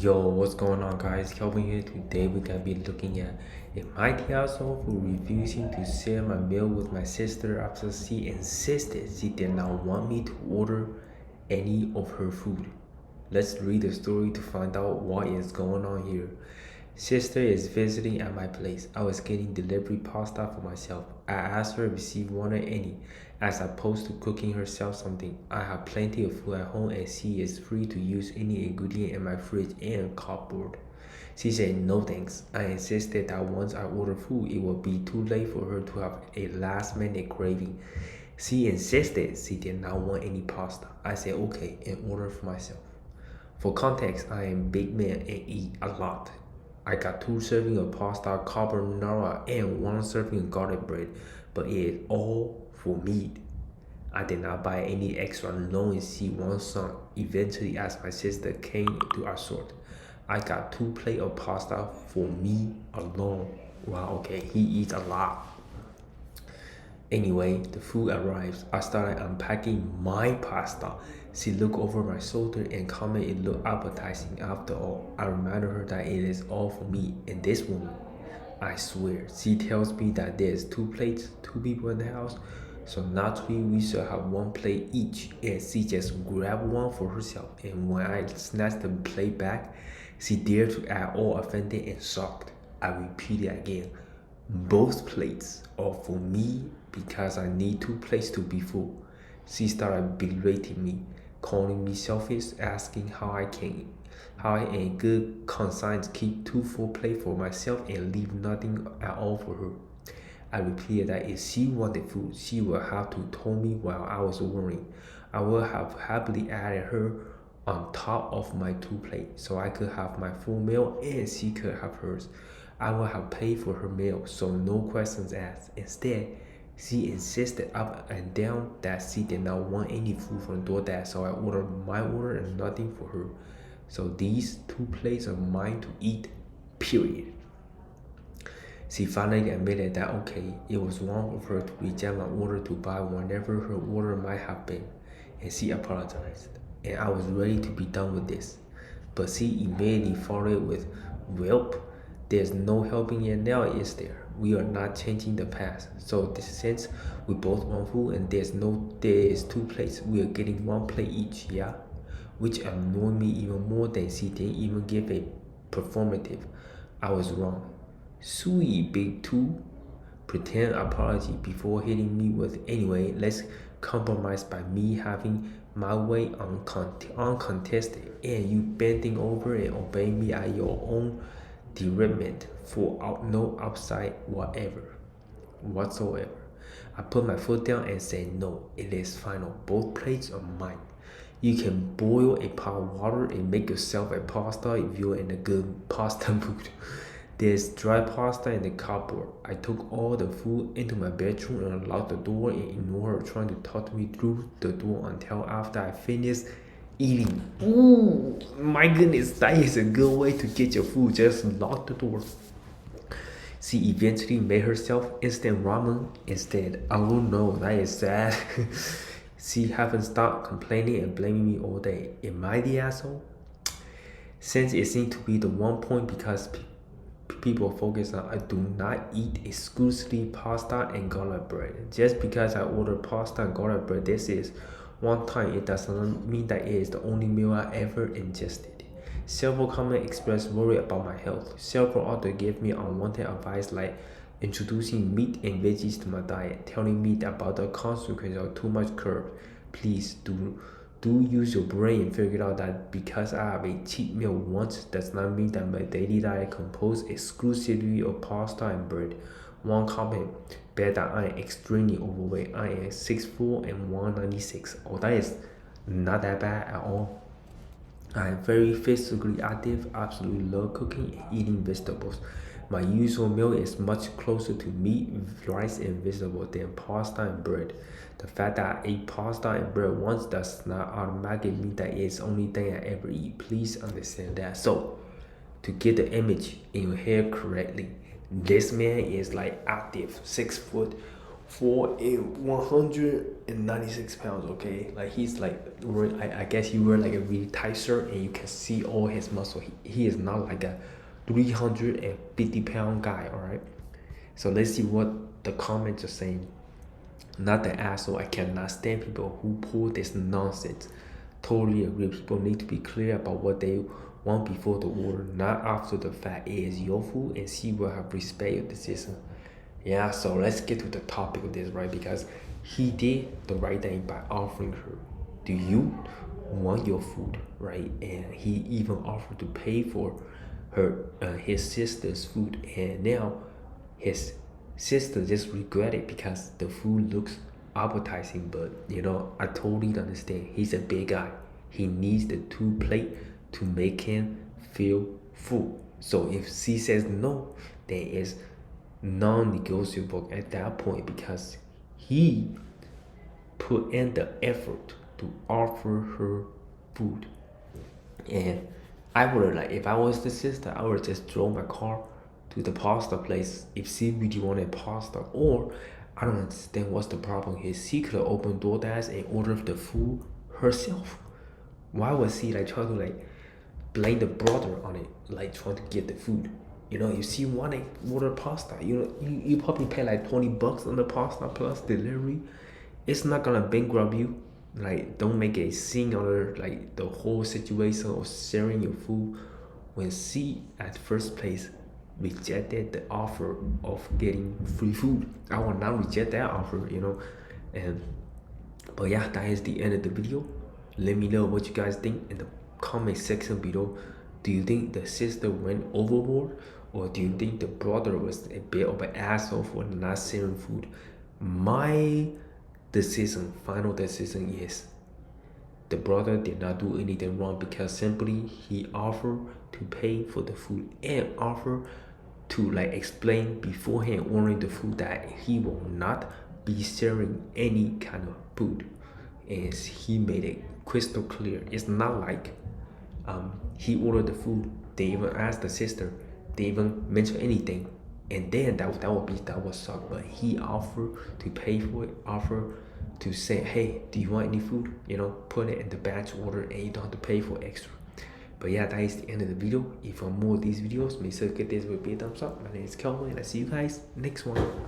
Yo, what's going on, guys? Kelvin here. Today we're gonna be looking at a mighty asshole for refusing to share my meal with my sister after she insisted she did not want me to order any of her food. Let's read the story to find out what is going on here. Sister is visiting at my place. I was getting delivery pasta for myself. I asked her if she wanted any, as opposed to cooking herself something. I have plenty of food at home and she is free to use any ingredient in my fridge and cupboard. She said no thanks. I insisted that once I order food, it would be too late for her to have a last minute craving. She insisted she did not want any pasta. I said okay and ordered for myself. For context, I am a big man and eat a lot. I got 2 servings of pasta carbonara and 1 serving of garlic bread, but it is all for me. I did not buy any extra knowing she wants some. Eventually, as my sister came to our sort, I got 2 plates of pasta for me alone. Wow, okay, he eats a lot. Anyway, the food arrives. I started unpacking my pasta. She looked over my shoulder and commented it looked appetizing. After all, I reminded her that it is all for me and this woman. I swear, she tells me that there's 2 plates, 2 people in the house, so naturally we should have 1 plate each, and she just grabbed one for herself. And when I snatched the plate back, she dared to act all offended and shocked. I repeated again, both plates are for me because I need 2 plates to be full. She started berating me, calling me selfish, asking how I in good conscience keep 2 full plates for myself and leave nothing at all for her. I repeated that if she wanted food, she would have to tell me while I was ordering. I would have happily added her on top of my 2 plates so I could have my full meal and she could have hers. I would have paid for her meal, so no questions asked. Instead, she insisted up and down that she did not want any food from DoorDash, so I ordered my order and nothing for her. So these 2 plates are mine to eat, period. She finally admitted that okay, it was wrong of her to reject my order to buy whatever her order might have been, and she apologized. And I was ready to be done with this. But she immediately followed with, "Welp, there's no helping it now, is there? We are not changing the past. So since we both want food and there's 2 plates, we are getting 1 plate each, yeah?" Which annoyed me even more than she didn't even give a performative. I was wrong. Sweet big 2 pretend apology before hitting me with anyway, let's compromise by me having my way uncontested and you bending over and obeying me at your own derailment for no upside whatsoever. I put my foot down and said no, it is final. Both plates are mine. You can boil a pot of water and make yourself a pasta if you're in a good pasta mood. There's dry pasta in the cupboard. I took all the food into my bedroom and locked the door and ignored her trying to talk to me through the door until after I finished eating. Ooh, my goodness, that is a good way to get your food. Just lock the door. She eventually made herself instant ramen instead. Oh no, that is sad. She haven't stopped complaining and blaming me all day. Am I the asshole? Since it seemed to be the one point because people focus on, I do not eat exclusively pasta and garlic bread. Just because I order pasta and garlic bread, this is one time, it does not mean that it is the only meal I ever ingested. Several comments expressed worry about my health. Several others gave me unwanted advice like introducing meat and veggies to my diet, telling me about the consequence of too much carb. Please do use your brain and figure out that because I have a cheat meal once does not mean that my daily diet composed exclusively of pasta and bread. One comment bet that I am extremely overweight. I am 6'4" and 196. Oh, that is not that bad at all. I am very physically active, absolutely love cooking and eating vegetables. My usual meal is much closer to meat, rice, and vegetable than pasta and bread. The fact that I ate pasta and bread once does not automatically mean that it's the only thing I ever eat. Please understand that. So, to get the image in your head correctly, this man is like active, 6 foot, for a 196 pounds, okay? Like he's like, I guess he wear like a really tight shirt and you can see all his muscle. He is not like a 350-pound guy, all right? So let's see what the comments are saying. Not the asshole. I cannot stand people who pull this nonsense. Totally agree. People need to be clear about what they want before the order, not after the fact. It is your food and she will have respect your decision. Yeah, so let's get to the topic of this, right? Because he did the right thing by offering her. Do you want your food, right? And he even offered to pay for his sister's food, and now his sister just regret it because the food looks appetizing. But I totally understand. He's a big guy. He needs the 2 plate to make him feel full. So if she says no, then it's non-negotiable at that point because he put in the effort to offer her food. And I would like, if I was the sister, I would just throw my car to the pasta place if she really wanted pasta. Or I don't understand what's the problem here. She could have opened DoorDash and ordered the food herself. Why was she like trying to like blame the brother on it, like trying to get the food? If she wanted order pasta, you probably pay like $20 on the pasta plus delivery. It's not gonna bankrupt you. Like, don't make a scene out of like the whole situation of sharing your food when she at first place rejected the offer of getting free food. I will not reject that offer, but yeah, that is the end of the video. Let me know what you guys think in the comment section below. Do you think the sister went overboard, or do you think the brother was a bit of an asshole for not sharing food? My final decision is the brother did not do anything wrong because simply he offered to pay for the food and offered to like explain beforehand ordering the food that he will not be sharing any kind of food. And he made it crystal clear. It's not like he ordered the food, they even asked the sister, they even mention anything, and then that would suck. But he offered to pay for it, offered to say, hey, do you want any food, put it in the batch order and you don't have to pay for extra. But yeah, that is the end of the video. If you want more of these videos, make sure to give this with a big thumbs up. My name is Kelvin and I see you guys next one.